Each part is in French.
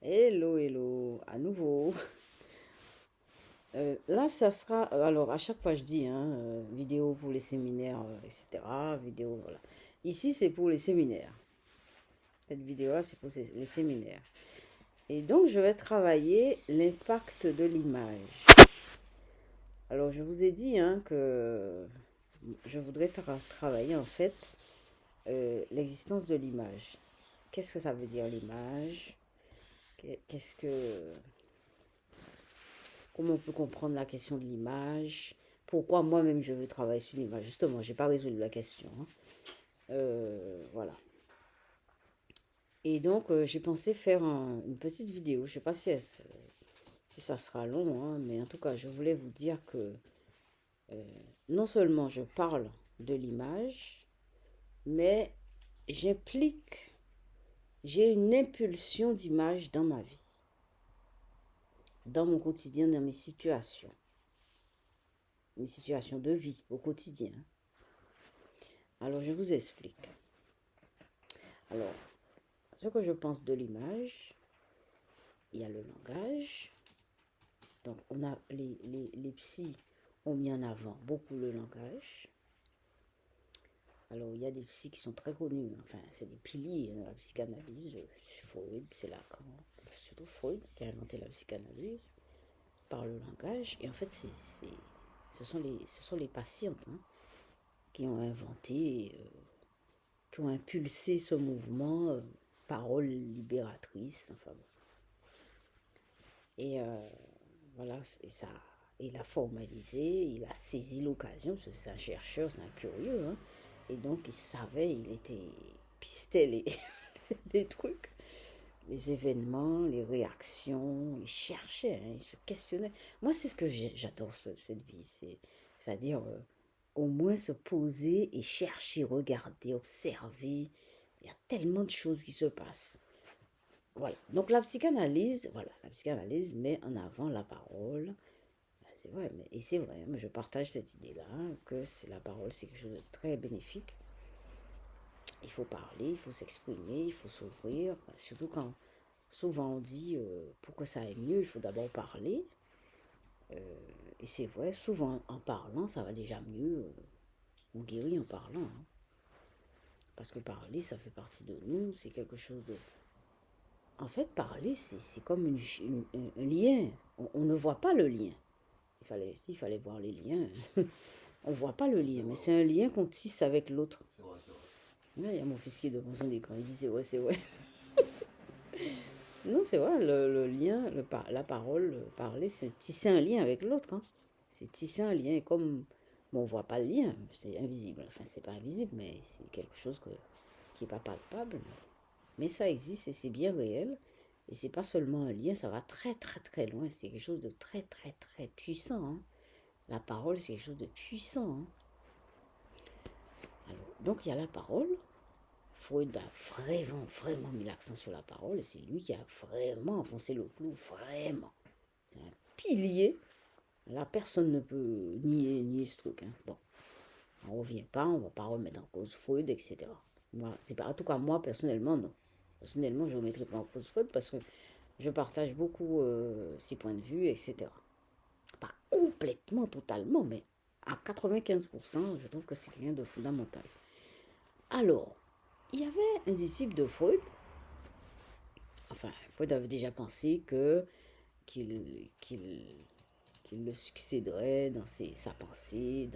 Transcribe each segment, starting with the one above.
Hello, hello, à nouveau. Là, ça sera. Alors, à chaque fois, je dis, hein, vidéo pour les séminaires, etc. Vidéo, voilà. Ici, c'est pour les séminaires. Cette vidéo-là, c'est pour les séminaires. Et donc, je vais travailler l'impact de l'image. Alors, je vous ai dit, hein, que je voudrais travailler, en fait, l'existence de l'image. Qu'est-ce que ça veut dire, l'image? Qu'est-ce que. Comment on peut comprendre la question de l'image? Pourquoi moi-même je veux travailler sur l'image? Justement, je n'ai pas résolu la question, hein. Voilà. Et donc, j'ai pensé faire une petite vidéo. Je ne sais pas si ça sera long, hein, mais en tout cas, je voulais vous dire que non seulement je parle de l'image, mais j'implique, j'ai une impulsion d'image dans ma vie, dans mon quotidien, dans mes situations de vie au quotidien. Alors, je vous explique. Alors, ce que je pense de l'image, il y a le langage. Donc, on a les psys ont mis en avant beaucoup le langage. Alors, il y a des psys qui sont très connus. Enfin, c'est des piliers de la psychanalyse. Freud, c'est Lacan, surtout Freud, qui a inventé la psychanalyse par le langage. Et en fait, ce sont les patientes, hein, qui ont inventé, qui ont impulsé ce mouvement, parole libératrice. Enfin, bon. Et voilà, et ça, il a formalisé, il a saisi l'occasion, parce que c'est un chercheur, c'est un curieux, hein, et donc il savait, il était pistait les trucs, les événements, les réactions, il cherchait, hein, il se questionnait. Moi, c'est ce que j'adore cette vie, c'est-à-dire au moins se poser et chercher, regarder, observer. Il y a tellement de choses qui se passent. Voilà. Donc la psychanalyse met en avant la parole. C'est vrai, et c'est vrai, mais je partage cette idée-là, hein, que c'est la parole, c'est quelque chose de très bénéfique. Il faut parler, il faut s'exprimer, il faut s'ouvrir. Surtout quand souvent on dit, pour que ça aille mieux, il faut d'abord parler. Et c'est vrai, souvent en parlant, ça va déjà mieux. On guérit en parlant, hein. Parce que parler, ça fait partie de nous, c'est quelque chose de. En fait, parler, c'est comme un lien. On ne voit pas le lien. S'il fallait voir les liens, on ne voit pas le lien, mais c'est un lien qu'on tisse avec l'autre. Il y a mon fils qui est devant son écran, il dit c'est vrai, c'est vrai. Non, c'est vrai, le lien, la parole, parler, c'est tisser un lien avec l'autre, hein. C'est tisser un lien, comme bon, on ne voit pas le lien, c'est invisible. Enfin, c'est pas invisible, mais c'est quelque chose qui n'est pas palpable. Mais ça existe et c'est bien réel. Et c'est pas seulement un lien, ça va très très très loin. C'est quelque chose de très très très puissant, hein. La parole, c'est quelque chose de puissant, hein. Alors, donc il y a la parole. Freud a vraiment, vraiment mis l'accent sur la parole et c'est lui qui a vraiment enfoncé le clou, vraiment. C'est un pilier. Là, personne ne peut nier ce truc, hein. Bon, on ne revient pas, on ne va pas remettre en cause Freud, etc. Moi, c'est pas, en tout cas, moi, personnellement, non. Personnellement, je ne remettrai pas en cause Freud parce que je partage beaucoup ses points de vue, etc. Pas complètement, totalement, mais à 95%, je trouve que c'est rien de fondamental. Alors, il y avait un disciple de Freud, enfin, Freud avait déjà pensé qu'il le succéderait dans sa pensée,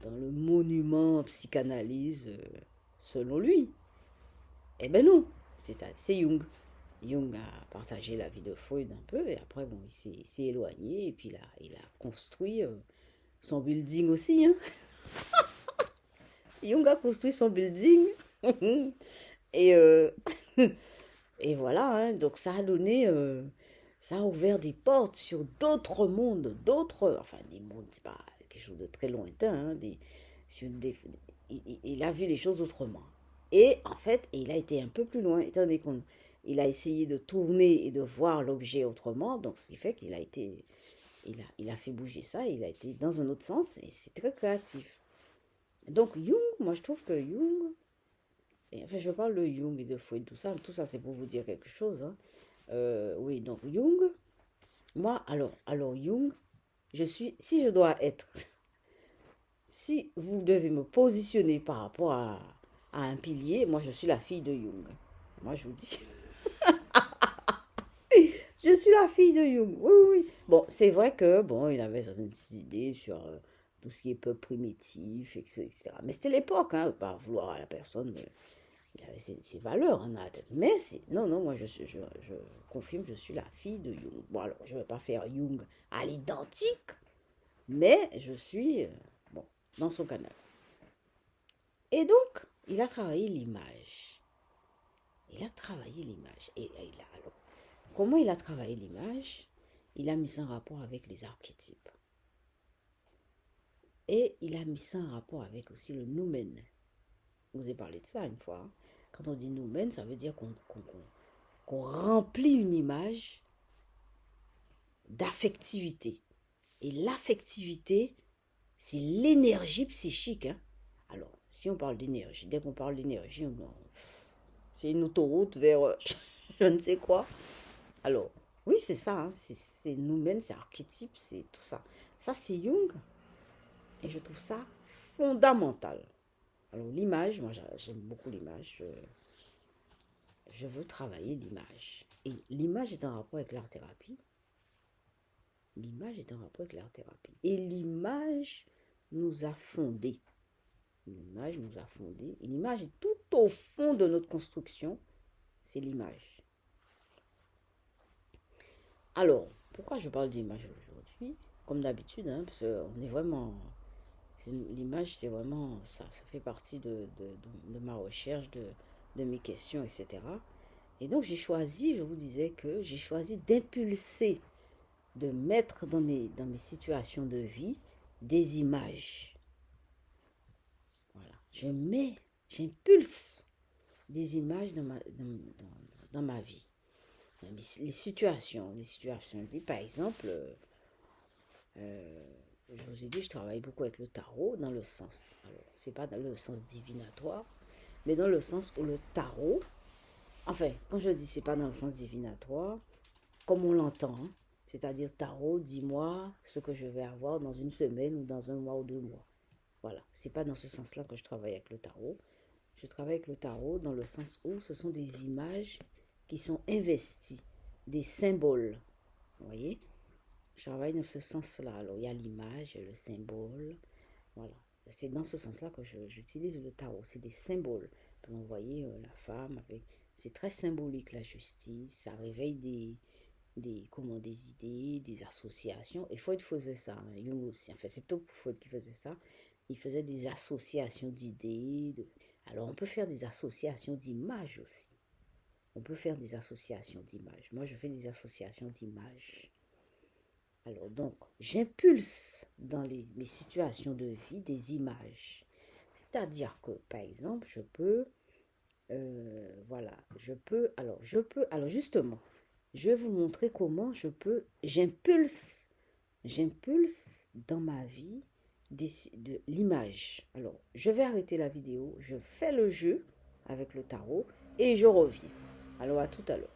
dans le monument psychanalyse selon lui. Eh ben non, c'est Jung. Jung a partagé la vie de Freud un peu et après, bon, il s'est éloigné et puis il a construit son building aussi, hein. Jung a construit son building. Et, et voilà, hein, donc ça a donné, ça a ouvert des portes sur d'autres mondes, enfin des mondes, c'est pas quelque chose de très lointain, hein, sur il a vu les choses autrement. Et en fait, il a été un peu plus loin, étant donné qu'il a essayé de tourner et de voir l'objet autrement, donc ce qui fait il a fait bouger ça, il a été dans un autre sens, et c'est très créatif. Donc Jung, moi je trouve que Jung enfin, je parle de Jung et de Freud, tout ça c'est pour vous dire quelque chose. Hein. Oui, donc Jung, moi, alors Jung, si je dois être, si vous devez me positionner par rapport à un pilier, moi je suis la fille de Jung. Moi je vous dis, je suis la fille de Jung. Oui, oui, oui. Bon, c'est vrai que, bon, il avait certaines idées sur tout ce qui est peuple primitif, etc. Mais c'était l'époque, hein, pas vouloir à la personne, mais il avait ses valeurs hein, dans la tête. Mais non, non, moi je confirme, je suis la fille de Jung. Bon, alors, je ne vais pas faire Jung à l'identique, mais je suis, bon, dans son canal. Et donc, il a travaillé l'image. Il a travaillé l'image. Alors, comment il a travaillé l'image? Il a mis ça en rapport avec les archétypes. Et il a mis ça en rapport avec aussi le noumen. Je vous ai parlé de ça une fois. Hein. Quand on dit noumen, ça veut dire qu'on remplit une image d'affectivité. Et l'affectivité, c'est l'énergie psychique. Hein. Alors, si on parle d'énergie, dès qu'on parle d'énergie, c'est une autoroute vers je ne sais quoi. Alors, oui, c'est ça. Hein. C'est nous-mêmes, c'est archétype, c'est tout ça. Ça, c'est Jung. Et je trouve ça fondamental. Alors, l'image, moi, j'aime beaucoup l'image. Je veux travailler l'image. Et l'image est en rapport avec l'art-thérapie. L'image est en rapport avec l'art-thérapie. Et l'image nous a fondés. L'image nous a fondés. Et l'image est tout au fond de notre construction. C'est l'image. Alors, pourquoi je parle d'image aujourd'hui? Comme d'habitude, hein, parce qu'on est vraiment... L'image, c'est vraiment... Ça fait partie de ma recherche, de mes questions, etc. Et donc, j'ai choisi, je vous disais que j'ai choisi d'impulser, de mettre dans mes situations de vie des images. Voilà. J'impulse des images dans ma vie. Les situations de vie. Par exemple, je vous ai dit, je travaille beaucoup avec le tarot dans le sens. Alors, c'est pas dans le sens divinatoire, mais dans le sens où le tarot, enfin, quand je dis c'est pas dans le sens divinatoire, comme on l'entend, hein, c'est-à-dire tarot, dis-moi ce que je vais avoir dans une semaine ou dans un mois ou 2 mois. Voilà, c'est pas dans ce sens-là que je travaille avec le tarot. Je travaille avec le tarot dans le sens où ce sont des images qui sont investies, des symboles. Vous voyez? Je travaille dans ce sens-là. Alors, il y a l'image, le symbole. Voilà. C'est dans ce sens-là que j'utilise le tarot. C'est des symboles. Vous voyez la femme avec... C'est très symbolique, la justice. Ça réveille des idées, des associations. Et Freud faisait ça. Hein. Jung aussi. Enfin, c'est plutôt Freud qui faisait ça. Il faisait des associations d'idées. Alors, on peut faire des associations d'images aussi. On peut faire des associations d'images. Moi, je fais des associations d'images. Alors, donc, j'impulse dans mes situations de vie des images. C'est-à-dire que, par exemple, je peux, alors justement, je vais vous montrer comment j'impulse dans ma vie de l'image. Alors, je vais arrêter la vidéo, je fais le jeu avec le tarot et je reviens. Alors, à tout à l'heure.